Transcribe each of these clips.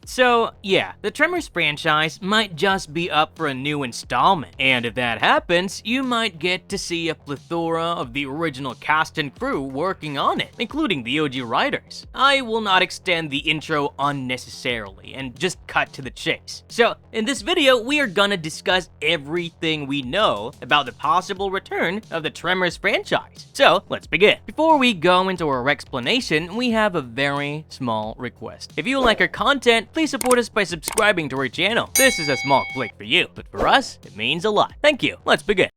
So yeah, the Tremors franchise might just be up for a new installment, and if that happens, you might get to see a plethora of the original cast and crew working on it, including the OG writers. I will not extend the intro unnecessarily and just cut to the chase. So in this video, we are gonna discuss everything we know about the possible return of the Tremors franchise. So let's begin. Before we go into our explanation, we have a very small request. If you like our content, please support us by subscribing to our channel. This is a small click for you, but for us, it means a lot. Thank you. Let's begin.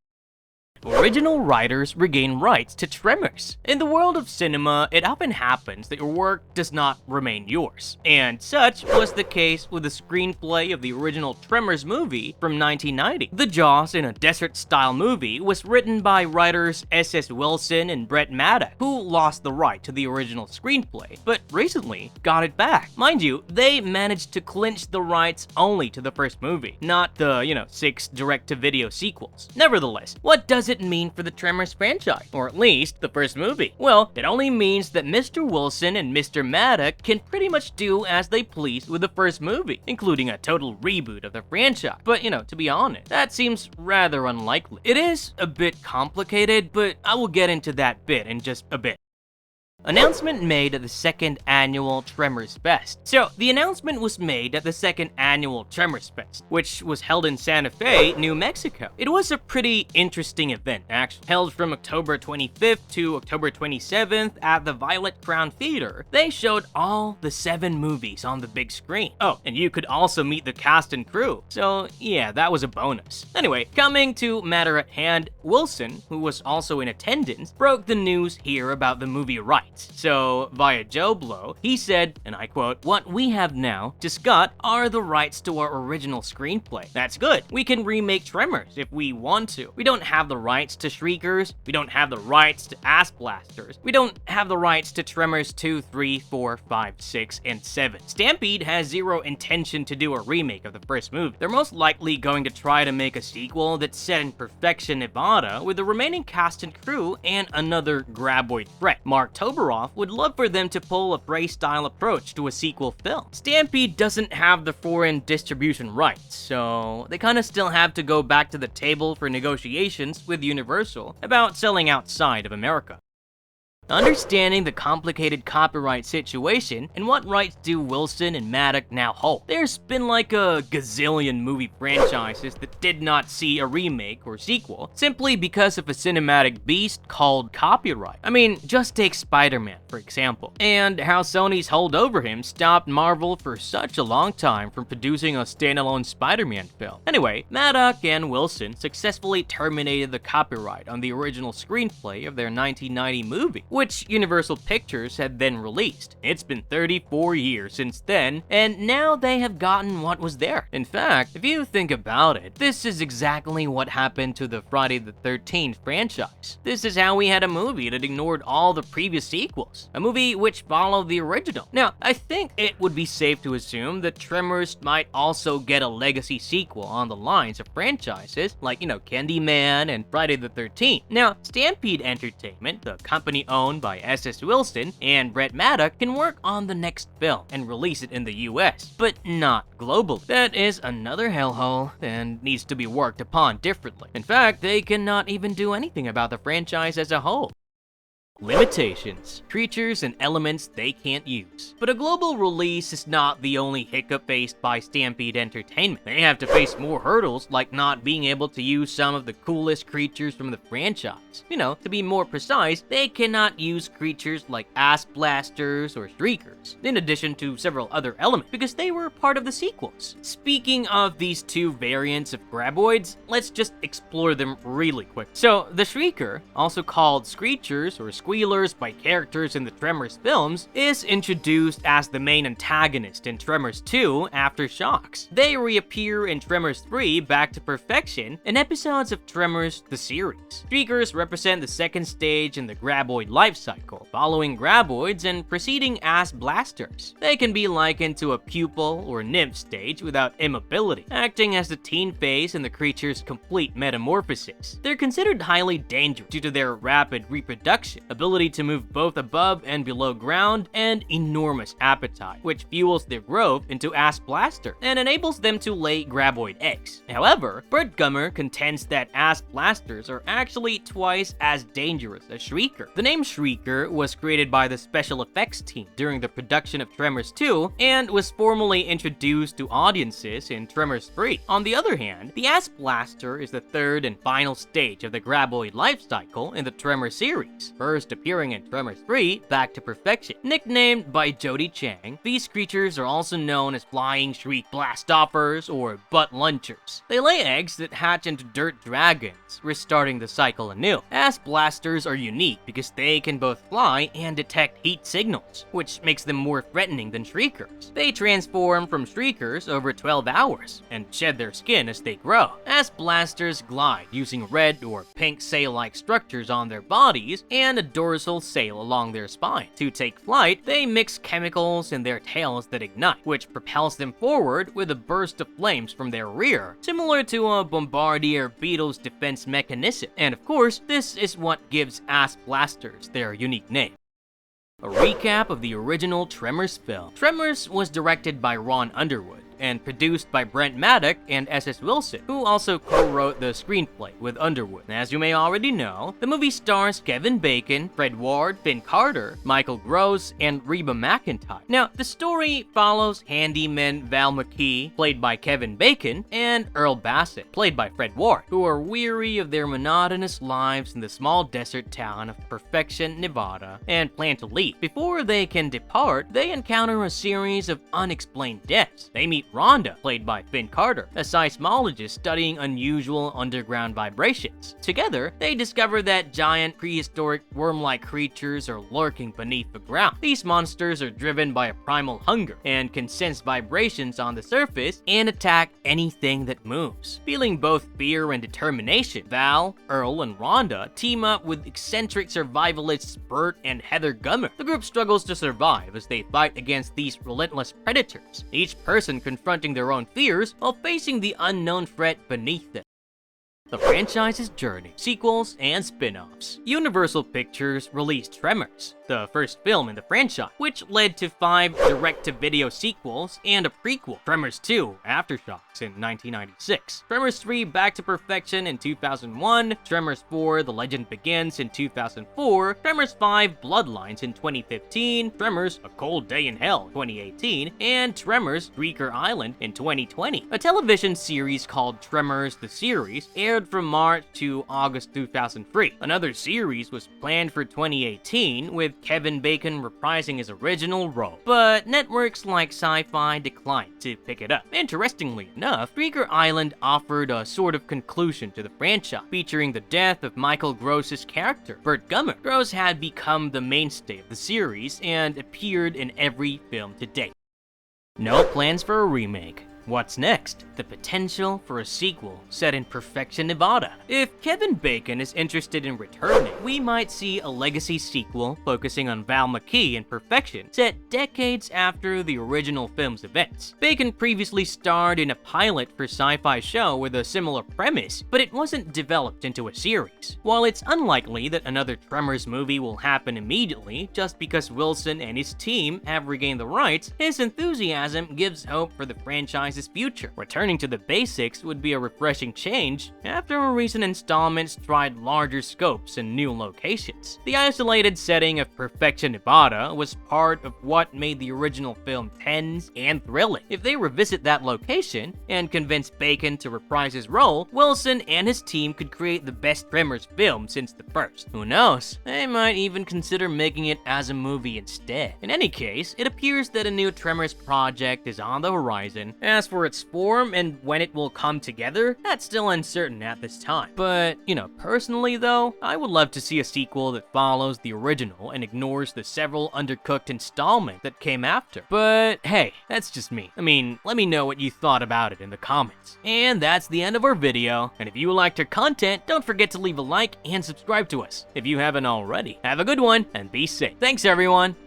Original writers regain rights to Tremors. In the world of cinema, it often happens that your work does not remain yours, and such was the case with the screenplay of the original Tremors movie from 1990. The Jaws in a Desert-style movie was written by writers S.S. Wilson and Brett Maddock, who lost the right to the original screenplay, but recently got it back. Mind you, they managed to clinch the rights only to the first movie, not the, 6 direct-to-video sequels. Nevertheless, what does it mean for the Tremors franchise, or at least the first movie? Well, it only means that Mr. Wilson and Mr. Maddock can pretty much do as they please with the first movie, including a total reboot of the franchise. But, to be honest, that seems rather unlikely. It is a bit complicated, but I will get into that bit in just a bit. Announcement made at the second annual Tremors Fest. So, the announcement was made at the second annual Tremors Fest, which was held in Santa Fe, New Mexico. It was a pretty interesting event, actually. Held from October 25th to October 27th at the Violet Crown Theater. They showed all the 7 movies on the big screen. Oh, and you could also meet the cast and crew. So, yeah, that was a bonus. Anyway, coming to matter at hand, Wilson, who was also in attendance, broke the news here about the movie rights. So, via Joe Blow, he said, and I quote, "What we have now to Scott are the rights to our original screenplay. That's good. We can remake Tremors if we want to. We don't have the rights to Shriekers. We don't have the rights to Ass Blasters. We don't have the rights to Tremors 2, 3, 4, 5, 6, and 7. Stampede has zero intention to do a remake of the first movie. They're most likely going to try to make a sequel that's set in Perfection, Nevada, with the remaining cast and crew and another graboid threat. Mark Toberoff would love for them to pull a Bray-style approach to a sequel film. Stampede doesn't have the foreign distribution rights, so they kinda still have to go back to the table for negotiations with Universal about selling outside of America. Understanding the complicated copyright situation and what rights do Wilson and Maddock now hold. There's been like a gazillion movie franchises that did not see a remake or sequel simply because of a cinematic beast called copyright. I mean, just take Spider-Man, for example, and how Sony's hold over him stopped Marvel for such a long time from producing a standalone Spider-Man film. Anyway, Maddock and Wilson successfully terminated the copyright on the original screenplay of their 1990 movie, which Universal Pictures had then released. It's been 34 years since then, and now they have gotten what was theirs. In fact, if you think about it, this is exactly what happened to the Friday the 13th franchise. This is how we had a movie that ignored all the previous sequels, a movie which followed the original. Now, I think it would be safe to assume that Tremors might also get a legacy sequel on the lines of franchises like, Candyman and Friday the 13th. Now, Stampede Entertainment, the company owned by S.S. Wilson and Brett Maddock, can work on the next film and release it in the US, but not globally. That is another hellhole and needs to be worked upon differently. In fact, they cannot even do anything about the franchise as a whole. Limitations, creatures, and elements they can't use. But a global release is not the only hiccup faced by Stampede Entertainment. They have to face more hurdles, like not being able to use some of the coolest creatures from the franchise. To be more precise, they cannot use creatures like Ass Blasters or Shriekers, in addition to several other elements, because they were part of the sequels. Speaking of these 2 variants of graboids, let's just explore them really quick. So, the Shrieker, also called Screechers or Squealers by characters in the Tremors films, is introduced as the main antagonist in Tremors 2 Aftershocks. They reappear in Tremors 3 Back to Perfection in episodes of Tremors the series. Shriekers represent the second stage in the graboid life cycle, following graboids and preceding Ass Blasters. They can be likened to a pupil or nymph stage without immobility, acting as the teen phase in the creature's complete metamorphosis. They're considered highly dangerous due to their rapid reproduction, ability to move both above and below ground, and enormous appetite, which fuels their growth into Ass Blaster and enables them to lay graboid eggs. However, Bert Gummer contends that Ass Blasters are actually twice as dangerous as Shrieker. The name Shrieker was created by the special effects team during the production of Tremors 2 and was formally introduced to audiences in Tremors 3. On the other hand, the Ass Blaster is the third and final stage of the graboid life cycle in the Tremor series, first appearing in Tremors 3, Back to Perfection. Nicknamed by Jody Chang, these creatures are also known as flying shriek blastoffers or butt lunchers. They lay eggs that hatch into dirt dragons, restarting the cycle anew. Ass Blasters are unique because they can both fly and detect heat signals, which makes them more threatening than Shriekers. They transform from Shriekers over 12 hours and shed their skin as they grow. Ass Blasters glide using red or pink sail-like structures on their bodies and a dorsal sail along their spine. To take flight, they mix chemicals in their tails that ignite, which propels them forward with a burst of flames from their rear, similar to a Bombardier Beetle's defense mechanism. And of course, this is what gives Ass Blasters their unique name. A recap of the original Tremors film. Tremors was directed by Ron Underwood and produced by Brent Maddock and S.S. Wilson, who also co-wrote the screenplay with Underwood. As you may already know, the movie stars Kevin Bacon, Fred Ward, Finn Carter, Michael Gross, and Reba McEntire. Now, the story follows handyman Val McKee, played by Kevin Bacon, and Earl Bassett, played by Fred Ward, who are weary of their monotonous lives in the small desert town of Perfection, Nevada, and plan to leave. Before they can depart, they encounter a series of unexplained deaths. They meet Rhonda, played by Finn Carter, a seismologist studying unusual underground vibrations. Together, they discover that giant prehistoric worm-like creatures are lurking beneath the ground. These monsters are driven by a primal hunger and can sense vibrations on the surface and attack anything that moves. Feeling both fear and determination, Val, Earl, and Rhonda team up with eccentric survivalists Bert and Heather Gummer. The group struggles to survive as they fight against these relentless predators, each person confronting their own fears while facing the unknown threat beneath them. The franchise's journey, sequels, and spin-offs. Universal Pictures released Tremors, the first film in the franchise, which led to 5 direct-to-video sequels and a prequel, Tremors 2, Aftershocks in 1996, Tremors 3, Back to Perfection in 2001, Tremors 4, The Legend Begins in 2004, Tremors 5, Bloodlines in 2015, Tremors, A Cold Day in Hell 2018, and Tremors, Shrieker Island in 2020. A television series called Tremors the Series aired from March to August 2003. Another series was planned for 2018, with Kevin Bacon reprising his original role, but networks like Sci-Fi declined to pick it up. Interestingly enough, Shrieker Island offered a sort of conclusion to the franchise, featuring the death of Michael Gross's character, Bert Gummer. Gross had become the mainstay of the series and appeared in every film to date. No plans for a remake. What's next? The potential for a sequel set in Perfection, Nevada. If Kevin Bacon is interested in returning, we might see a legacy sequel focusing on Val McKee in Perfection, set decades after the original film's events. Bacon previously starred in a pilot for Sci-Fi show with a similar premise, but it wasn't developed into a series. While it's unlikely that another Tremors movie will happen immediately just because Wilson and his team have regained the rights, his enthusiasm gives hope for the franchise's future. Returning to the basics would be a refreshing change after recent installments tried larger scopes and new locations. The isolated setting of Perfection, Nevada was part of what made the original film tense and thrilling. If they revisit that location and convince Bacon to reprise his role, Wilson and his team could create the best Tremors film since the first. Who knows? They might even consider making it as a movie instead. In any case, it appears that a new Tremors project is on the horizon. As for its form and when it will come together, that's still uncertain at this time. But, personally though, I would love to see a sequel that follows the original and ignores the several undercooked installments that came after. But hey, that's just me. Let me know what you thought about it in the comments. And that's the end of our video. And if you liked our content, don't forget to leave a like and subscribe to us if you haven't already. Have a good one and be safe. Thanks everyone.